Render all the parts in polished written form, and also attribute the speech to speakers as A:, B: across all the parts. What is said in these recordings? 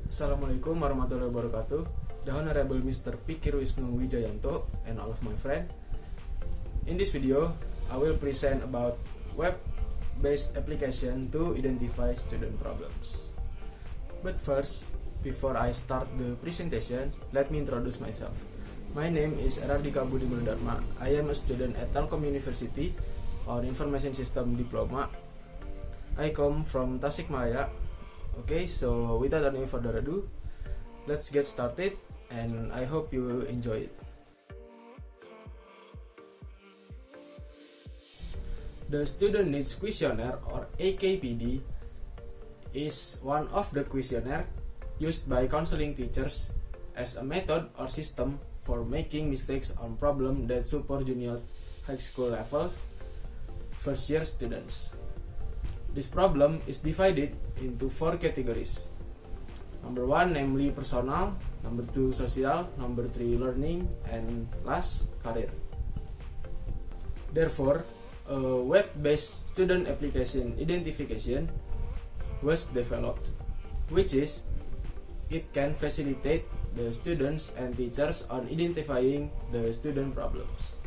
A: Assalamualaikum warahmatullahi wabarakatuh. The Honorable Mr. Pikir Wisnu Wijayanto and all of my friends. In this video, I will present about web-based application to identify student problems. But first, before I start the presentation, let me introduce myself. My name is Erardika Budi Mundarma. I am a student at Telkom University on Information System Diploma. I come from Tasikmalaya. Okay, so without any further ado, let's get started and I hope you enjoy it. The Student Needs Questionnaire or AKPD is one of the questionnaire used by counseling teachers as a method or system for making mistakes on problem that support junior high school levels first year students. This problem is divided into 4 categories. Number 1, namely personal. Number 2, social. Number 3, learning. And last, career. Therefore, a web-based student application identification was developed, which is, it can facilitate the students and teachers on identifying the student problems.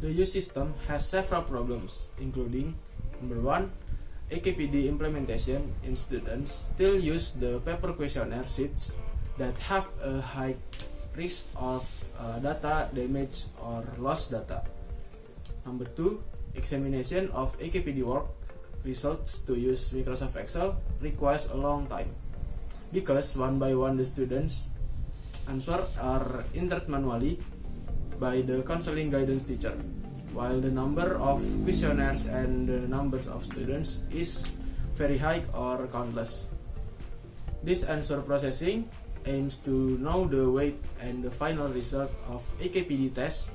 A: The use system has several problems, including number 1, AKPD implementation in students still use the paper questionnaire sheets that have a high risk of data damage or lost data. Number 2, examination of AKPD work results to use Microsoft Excel requires a long time because one by one the students' answers are entered manually by the counseling guidance teacher, while the number of questionnaires and the numbers of students is very high or countless. This answer processing aims to know the weight and the final result of AKPD test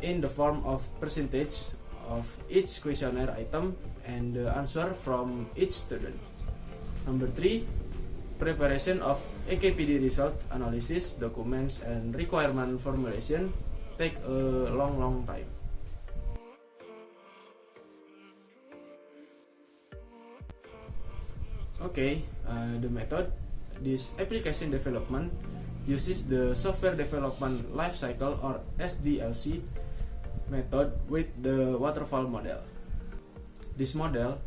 A: in the form of percentage of each questionnaire item and the answer from each student. Number 3, preparation of AKPD result analysis, documents, and requirement formulation take a long time. Okay, the method. This application development uses the software development lifecycle or SDLC method with the waterfall model. This model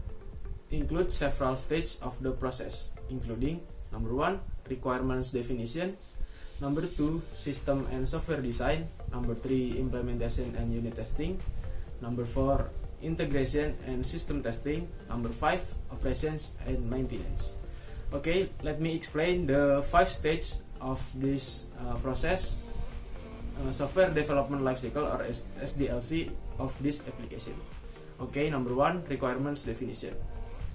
A: includes several stages of the process, including number 1, requirements definition, number 2, system and software design, number 3, implementation and unit testing, number 4, integration and system testing, number 5, operations and maintenance. Okay, let me explain the 5 stages of this process, software development lifecycle or SDLC of this application. Okay, number 1, requirements definition.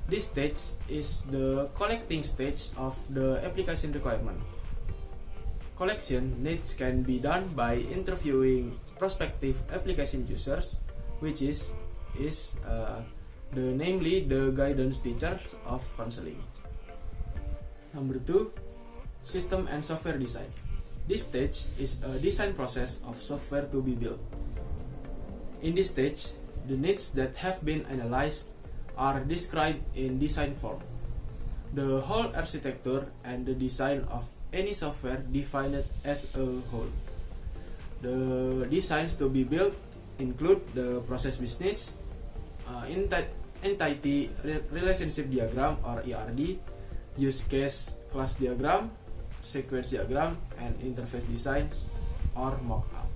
A: This stage is the collecting stage of the application requirement. Collection needs can be done by interviewing prospective application users, which is namely the guidance teachers of counseling. Number 2, system and software design. This stage is a design process of software to be built. In this stage, the needs that have been analyzed are described in design form. The whole architecture and the design of any software defined as a whole. The designs to be built include the process business, entity relationship diagram or ERD, use case class diagram, sequence diagram, and interface designs or mockup.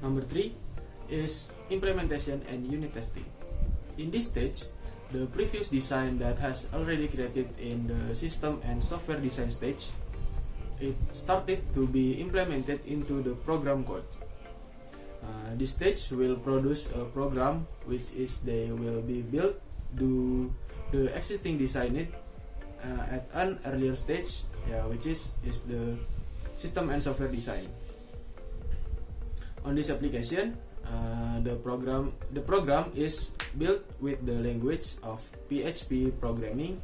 A: Number 3 is implementation and unit testing. In this stage, the previous design that has already created in the system and software design stage, it started to be implemented into the program code. This stage will produce a program which is they will be built to the existing design at an earlier stage, which is the system and software design. On this application, the program is built with the language of PHP programming,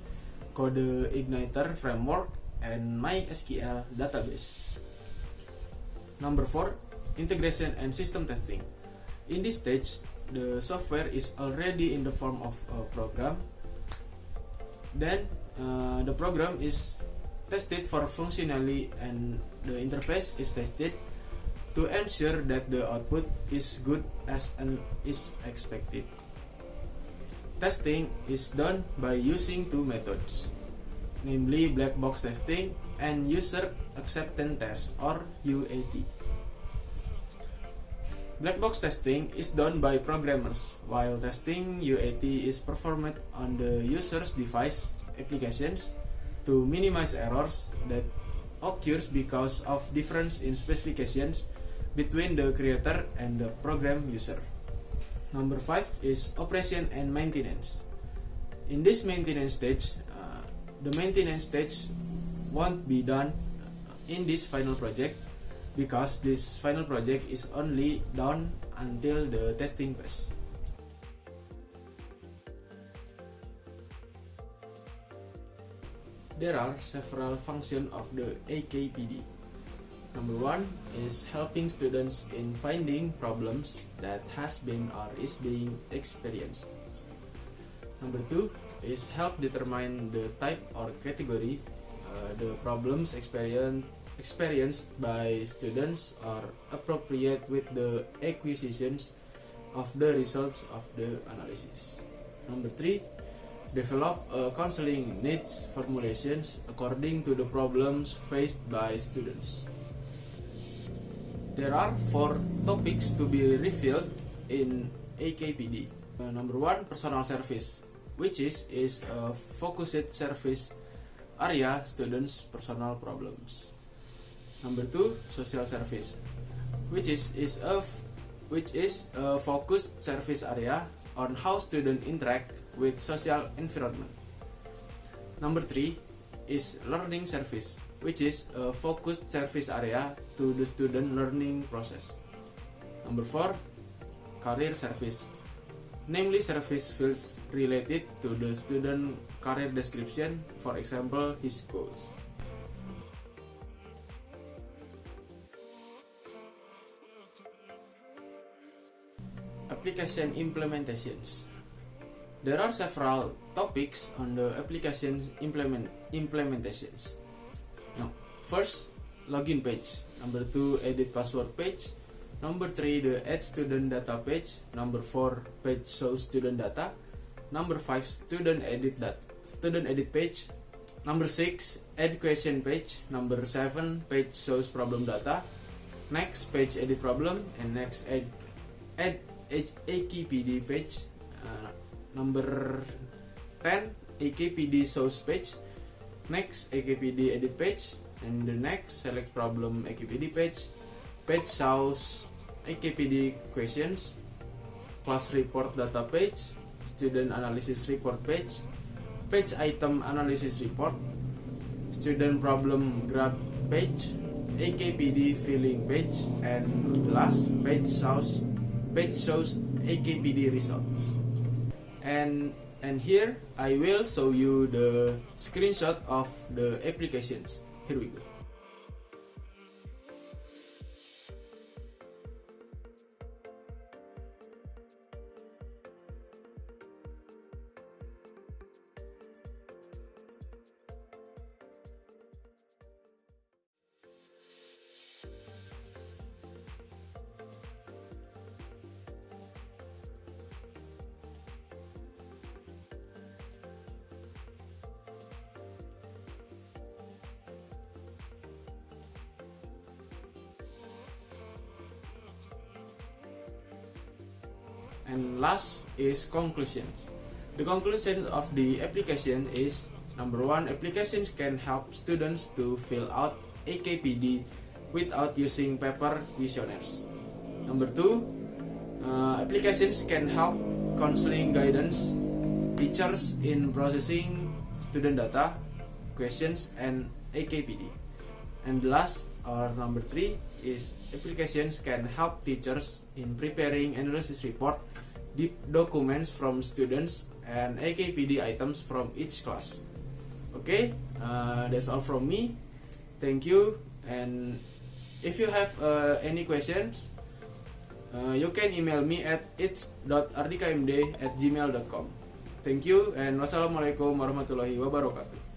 A: CodeIgniter framework, and MySQL database. Number 4, integration and system testing. In this stage, the software is already in the form of a program. Then the program is tested for functionality and the interface is tested to ensure that the output is good as is expected. Testing is done by using two methods, namely black box testing and user acceptance test or UAT. Black box testing is done by programmers, while testing UAT is performed on the user's device applications to minimize errors that occurs because of difference in specifications between the creator and the program user. Number 5 is operation and maintenance. In this maintenance stage, the maintenance stage won't be done in this final project because this final project is only done until the testing phase. There are several functions of the AKPD. Number 1 is helping students in finding problems that has been or is being experienced. Number 2 is help determine the type or category the problems experienced by students are appropriate with the acquisitions of the results of the analysis. Number 3, develop counseling needs formulations according to the problems faced by students. There are 4 topics to be revealed in AKPD. Number 1, personal service, which is a focused service area students' personal problems. Number 2, social service, which is a focused service area on how students interact with social environment. Number 3 is learning service, which is a focused service area to the student learning process. Number 4, career service, namely service fields related to the student career description, for example, his goals. Application implementations. There are several topics on the application implementations. Now, first, login page. Number 2, edit password page. Number 3, the add student data page. Number 4, page shows student data. Number 5, student edit page. Number 6, add question page. Number 7, page shows problem data. Next, page edit problem, and next add AKPD page. Number 10, AKPD shows page. Next, AKPD edit page, and the next, select problem AKPD page. Page shows AKPD questions. Class report data page. Student analysis report page. Page item analysis report. Student problem graph page. AKPD filling page, and last, page shows AKPD results. And here I will show you the screenshot of the applications. Here we go. And last is conclusions. The conclusion of the application is, number 1, applications can help students to fill out AKPD without using paper questionnaires. Number 2, applications can help counseling guidance teachers in processing student data, questions, and AKPD. And last, or number 3, is applications can help teachers in preparing analysis report, documents from students, and AKPD items from each class. Okay, that's all from me. Thank you. And if you have any questions, you can email me at its.ardikmd@gmail.com. Thank you and wassalamualaikum warahmatullahi wabarakatuh.